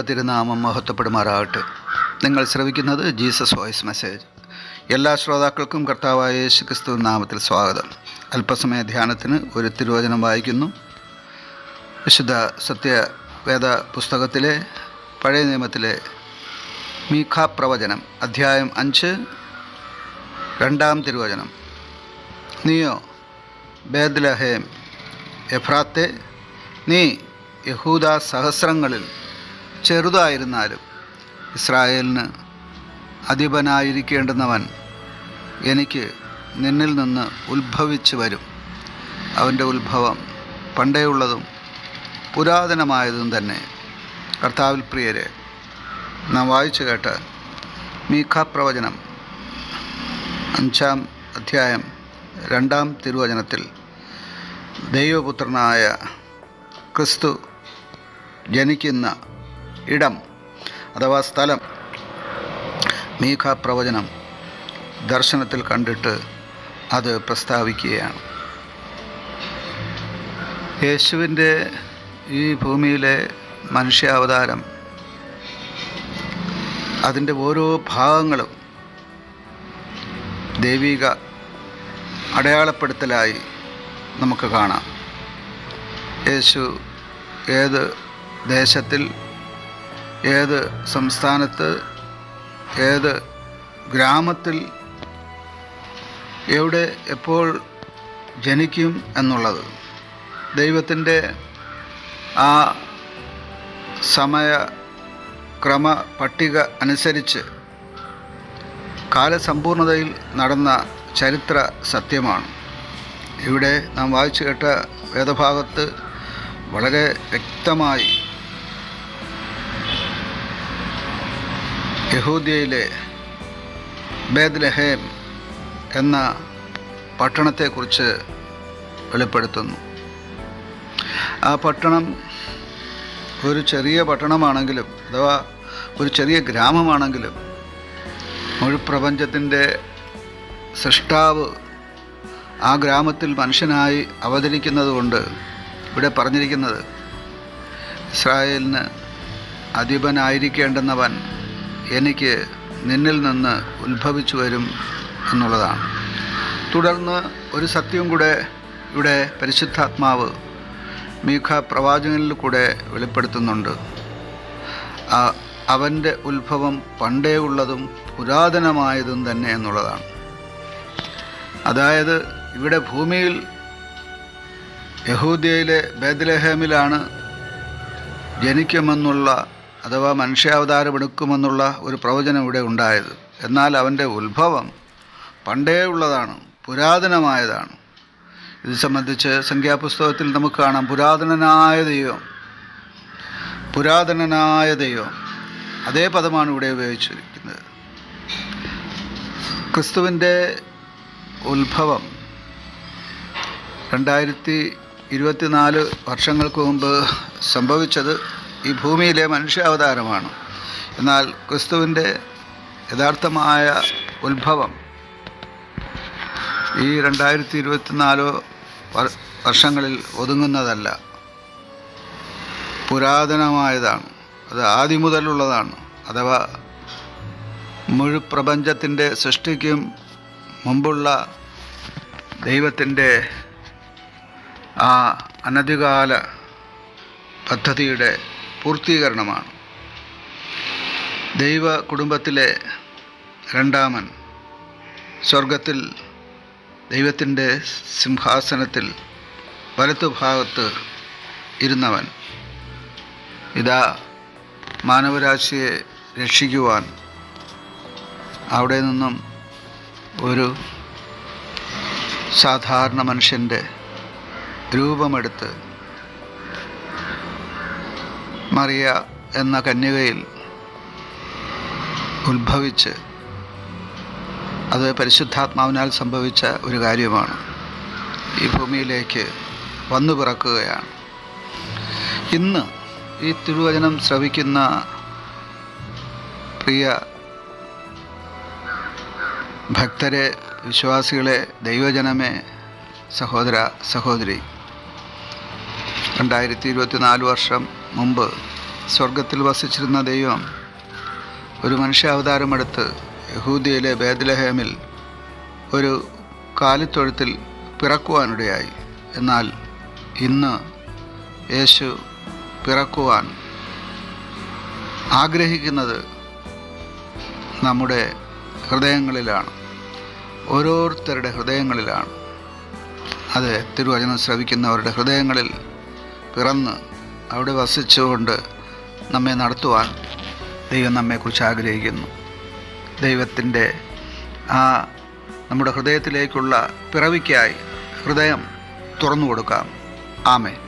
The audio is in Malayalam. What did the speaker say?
തിരുനാമം മഹത്വപ്പെടുമാറാകട്ടെ. നിങ്ങൾ ശ്രവിക്കുന്നത് ജീസസ് വോയിസ് മെസ്സേജ്. എല്ലാ ശ്രോതാക്കൾക്കും കർത്താവായ യേശു ക്രിസ്തു നാമത്തിൽ സ്വാഗതം. അല്പസമയ ധ്യാനത്തിന് ഒരു തിരുവചനം വായിക്കുന്നു. വിശുദ്ധ സത്യവേദ പുസ്തകത്തിലെ പഴയ നിയമത്തിലെ മീഖാ പ്രവചനം അധ്യായം 5 2-ാം തിരുവചനം. നീയോ ബേത്ലഹേം എഫ്രാത്തെ, നീ യഹൂദ സഹസ്രങ്ങളിൽ ചെറുതായിരുന്നാലും ഇസ്രായേലിന് അധിപനായിരിക്കേണ്ടുന്നവൻ എനിക്ക് നിന്നിൽ നിന്ന് ഉത്ഭവിച്ചു വരും. അവൻ്റെ ഉത്ഭവം പണ്ടേയുള്ളതും പുരാതനമായതും തന്നെ. കർത്താവിൽ പ്രിയരെ, നാം വായിച്ചു കേട്ട മീഖാ പ്രവചനം 5-ാം അധ്യായം 2-ാം തിരുവചനത്തിൽ ദൈവപുത്രനായ ക്രിസ്തു ജനിക്കുന്ന ഇടം അഥവാ സ്ഥലം മീഖാ പ്രവചനം ദർശനത്തിൽ കണ്ടിട്ട് അത് പ്രസ്താവിക്കുകയാണ്. യേശുവിൻ്റെ ഈ ഭൂമിയിലെ മനുഷ്യാവതാരം, അതിൻ്റെ ഓരോ ഭാഗങ്ങളും ദൈവിക അടയാളപ്പെടുത്തലായി നമുക്ക് കാണാം. യേശു ഏത് ദേശത്തിൽ, ഏത് സംസ്ഥാനത്ത്, ഏത് ഗ്രാമത്തിൽ, എവിടെ എപ്പോൾ ജനിക്കും എന്നുള്ളത് ദൈവത്തിൻ്റെ ആ സമയക്രമ പട്ടിക അനുസരിച്ച് കാലസമ്പൂർണതയിൽ നടന്ന ചരിത്ര സത്യമാണ്. ഇവിടെ നാം വായിച്ചു കേട്ട വേദഭാഗത്ത് വളരെ വ്യക്തമായി യഹൂദ്യയിലെ ബേത്ലഹേം എന്ന പട്ടണത്തെക്കുറിച്ച് വെളിപ്പെടുത്തുന്നു. ആ പട്ടണം ഒരു ചെറിയ പട്ടണമാണെങ്കിലും അഥവാ ഒരു ചെറിയ ഗ്രാമമാണെങ്കിലും മുഴുപ്രപഞ്ചത്തിൻ്റെ സൃഷ്ടാവ് ആ ഗ്രാമത്തിൽ മനുഷ്യനായി അവതരിക്കുന്നതുകൊണ്ട് ഇവിടെ പറഞ്ഞിരിക്കുന്നത് ഇസ്രായേലിന് അധിപനായിരിക്കേണ്ടുന്നവൻ എനിക്ക് നിന്നിൽ നിന്ന് ഉത്ഭവിച്ചു വരും എന്നുള്ളതാണ്. തുടർന്ന് ഒരു സത്യം കൂടെ ഇവിടെ പരിശുദ്ധാത്മാവ് മീഖാ പ്രവാചകനിൽ കൂടെ വെളിപ്പെടുത്തുന്നുണ്ട്. അവൻ്റെ ഉത്ഭവം പണ്ടേ ഉള്ളതും പുരാതനമായതും തന്നെ എന്നുള്ളതാണ്. അതായത് ഇവിടെ ഭൂമിയിൽ യഹൂദ്യയിലെ ബേത്ലഹേമിലാണ് ജനിക്കുമെന്നുള്ള അഥവാ മനുഷ്യാവതാരമെടുക്കുമെന്നുള്ള ഒരു പ്രവചനം ഇവിടെ ഉണ്ടായത്. എന്നാൽ അവൻ്റെ ഉത്ഭവം പണ്ടേ ഉള്ളതാണ്, പുരാതനമായതാണ്. ഇത് സംബന്ധിച്ച് സംഖ്യാപുസ്തകത്തിൽ നമുക്ക് കാണാം. പുരാതനനായ ദൈവം, അതേ പദമാണ് ഇവിടെ ഉപയോഗിച്ചിരിക്കുന്നത്. ക്രിസ്തുവിൻ്റെ ഉത്ഭവം 2024 വർഷങ്ങൾക്ക് മുമ്പ് സംഭവിച്ചത് ഈ ഭൂമിയിലെ മനുഷ്യാവതാരമാണ്. എന്നാൽ ക്രിസ്തുവിൻ്റെ യഥാർത്ഥമായ ഉത്ഭവം ഈ 2024 വർഷങ്ങളിൽ ഒതുങ്ങുന്നതല്ല, പുരാതനമായതാണ്. അത് ആദ്യം മുതലുള്ളതാണ്. അഥവാ മുഴുപ്രപഞ്ചത്തിൻ്റെ സൃഷ്ടിക്കും മുമ്പുള്ള ദൈവത്തിൻ്റെ ആ അനധികാല പദ്ധതിയുടെ പൂർത്തീകരണമാണ്. ദൈവ കുടുംബത്തിലെ രണ്ടാമൻ, സ്വർഗത്തിൽ ദൈവത്തിൻ്റെ സിംഹാസനത്തിൽ വലത്തുഭാഗത്ത് ഇരുന്നവൻ, ഇതാ മാനവരാശിയെ രക്ഷിക്കുവാൻ അവിടെ നിന്നും ഒരു സാധാരണ മനുഷ്യൻ്റെ രൂപമെടുത്ത് മറിയ എന്ന കന്യകയിൽ ഉത്ഭവിച്ച്, അത് പരിശുദ്ധാത്മാവിനാൽ സംഭവിച്ച ഒരു കാര്യമാണ്, ഈ ഭൂമിയിലേക്ക് വന്നു പിറക്കുകയാണ്. ഇന്ന് ഈ തിരുവചനം ശ്രവിക്കുന്ന പ്രിയ ഭക്തരെ, വിശ്വാസികളെ, ദൈവജനമേ, സഹോദര സഹോദരി, 2024 വർഷം മുമ്പ് സ്വർഗത്തിൽ വസിച്ചിരുന്ന ദൈവം ഒരു മനുഷ്യാവതാരമെടുത്ത് യഹൂദിയയിലെ ബേത്ലഹേമിൽ ഒരു കാലിത്തൊഴുത്തിൽ പിറക്കുവാനിടയായി. എന്നാൽ ഇന്ന് യേശു പിറക്കുവാൻ ആഗ്രഹിക്കുന്നത് നമ്മുടെ ഹൃദയങ്ങളിലാണ്, ഓരോരുത്തരുടെ ഹൃദയങ്ങളിലാണ്. അത് തിരുവചനം ശ്രവിക്കുന്നവരുടെ ഹൃദയങ്ങളിൽ പിറന്ന് അവിടെ വസിച്ചുകൊണ്ട് നമ്മെ നടത്തുവാൻ ദൈവം നമ്മെക്കുറിച്ച് ആഗ്രഹിക്കുന്നു. ദൈവത്തിൻ്റെ നമ്മുടെ ഹൃദയത്തിലേക്കുള്ള പിറവിക്കായി ഹൃദയം തുറന്നു കൊടുക്കാം. ആമേൻ.